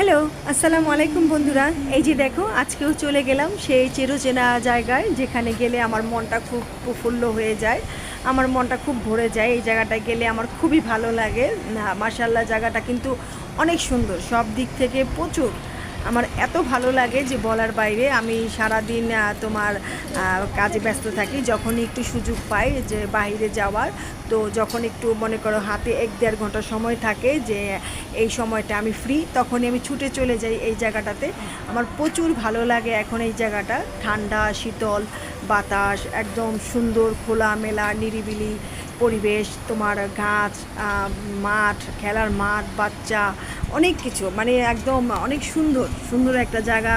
Hello, আসসালামু আলাইকুম বন্ধুরা। এই যে দেখো, আজকেও চলে গেলাম সেই চিরচেনা জায়গায়, যেখানে গেলে আমার মনটা খুব প্রফুল্ল হয়ে যায়, আমার মনটা খুব ভরে যায়। এই জায়গাটায় গেলে আমার খুবই ভালো লাগে। না, মাশাআল্লাহ, জায়গাটা কিন্তু অনেক সুন্দর, সব দিক থেকে প্রচুর। আমার এত ভালো লাগে যে বলার বাইরে। আমি সারাদিন তোমার কাজে ব্যস্ত থাকি, যখনই একটু সুযোগ পাই যে বাইরে যাওয়ার, তো যখন একটু মনে করো হাতে 1-1.5 ঘন্টা সময় থাকে, যে এই সময়টা আমি ফ্রি, তখনই আমি ছুটে চলে যাই এই জায়গাটাতে। আমার প্রচুর ভালো লাগে এখন এই জায়গাটা। ঠান্ডা, শীতল বাতাস, একদম সুন্দর খোলামেলা নিরিবিলি পরিবেশ, তোমার গাছ, মাঠ, খেলার মাঠ, বাচ্চা, অনেক কিছু, মানে একদম অনেক সুন্দর সুন্দর একটা জায়গা।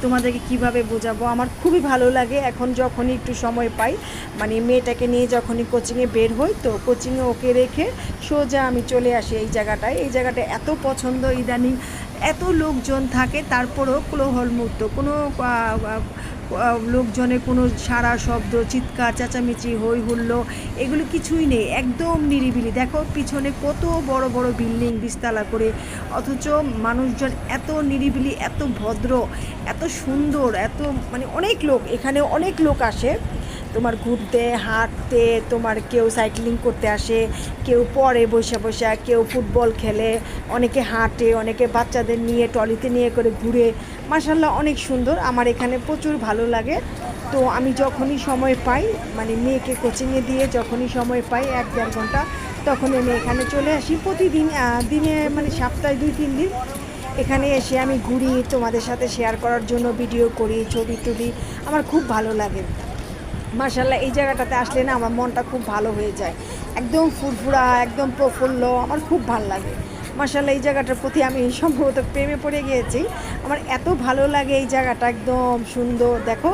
তোমাদেরকে কিভাবে বোঝাবো, আমার খুবই ভালো লাগে এখন যখনই একটু সময় পাই। মানে মেয়েটাকে নিয়ে যখনই কোচিংয়ে বের হই, তো কোচিংয়ে ওকে রেখে সোজা আমি চলে আসি এই জায়গাটায়। এই জায়গাটা এত পছন্দ, ইদানিং এত লোকজন থাকে, তারপরেও কোলাহলমুক্ত, কোনো লোকজনের কোনো সারা শব্দ, চিৎকার চেঁচামেচি, হই হুল্লো, এগুলো কিছুই নেই, একদম নিরিবিলি। দেখো পিছনে কত বড় বড় বিল্ডিং, 20 তলা করে, অথচ মানুষজন এত নিরিবিলি, এত ভদ্র, এত সুন্দর, এত মানে অনেক লোক, এখানে অনেক লোক আসে তোমার ঘুরতে, হাঁটতে, তোমার কেউ সাইক্লিং করতে আসে, কেউ পড়ে বসে বসে, কেউ ফুটবল খেলে, অনেকে হাঁটে, অনেকে বাচ্চাদের নিয়ে ট্রলিতে নিয়ে করে ঘুরে। মাশাআল্লাহ, অনেক সুন্দর, আমার এখানে প্রচুর ভালো লাগে। তো আমি যখনই সময় পাই, মানে মেয়েকে কোচিংয়ে দিয়ে যখনই সময় পাই 1-1.5 ঘন্টা, তখন আমি এখানে চলে আসি প্রতিদিন, দিনে মানে সপ্তাহে 2-3 দিন এখানে এসে আমি ঘুরি, তোমাদের সাথে শেয়ার করার জন্য ভিডিও করি, ছবি তুলি, আমার খুব ভালো লাগে। মাশাআল্লাহ, এই জায়গাটাতে আসলে না আমার মনটা খুব ভালো হয়ে যায়, একদম ফুরফুরা, একদম প্রফুল্ল, আমার খুব ভালো লাগে। মাশাআল্লাহ, এই জায়গাটার প্রতি আমি সম্ভবত প্রেমে পড়ে গিয়েছি। আমার এত ভালো লাগে এই জায়গাটা, একদম সুন্দর। দেখো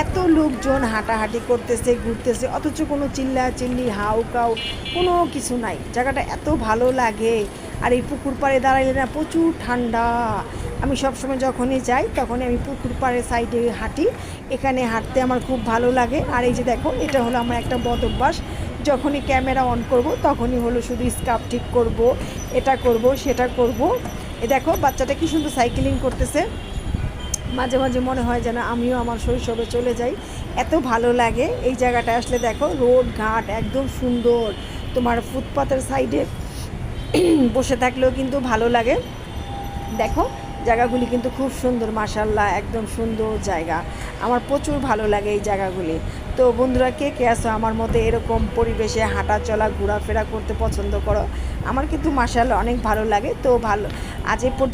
এত লোকজন হাঁটাহাঁটি করতেছে, ঘুরতেছে, অথচ কোনো চিল্লাচিল্লি, হাউকাউ কোনো কিছু নাই। জায়গাটা এত ভালো লাগে। আর এই পুকুর পাড়ে দাঁড়াইলে না প্রচুর ঠান্ডা। আমি সবসময় যখনই যাই তখনই আমি পুকুর পাড়ের সাইডে হাঁটি, এখানে হাঁটতে আমার খুব ভালো লাগে। আর এই যে দেখো, এটা হলো আমার একটা বদ অভ্যাস, যখনই ক্যামেরা অন করব তখনই হলো শুধু স্কার্ফ ঠিক করব, এটা করব, সেটা করব। এ দেখো বাচ্চাটা কি সুন্দর সাইকেলিং করতেছে, মাঝে মাঝে মনে হয় যেন আমিও আমার শৈশবে চলে যাই, এত ভালো লাগে এই জায়গাটায় আসলে। দেখো রোড ঘাট একদম সুন্দর, তোমার ফুটপাতের সাইডে বসে থাকলেও কিন্তু ভালো লাগে। দেখো জায়গাগুলি কিন্তু খুব সুন্দর, মাশাআল্লাহ, একদম সুন্দর জায়গা, আমার প্রচুর ভালো লাগে এই জায়গাগুলি। তো বন্ধুরা, কে কে আছো আমার মতো এরকম পরিবেশে হাঁটা চলা ঘোরাফেরা করতে পছন্দ করো? আমার কিন্তু মাশাআল্লাহ অনেক ভালো লাগে। তো ভালো, আজ এ পর্যন্ত।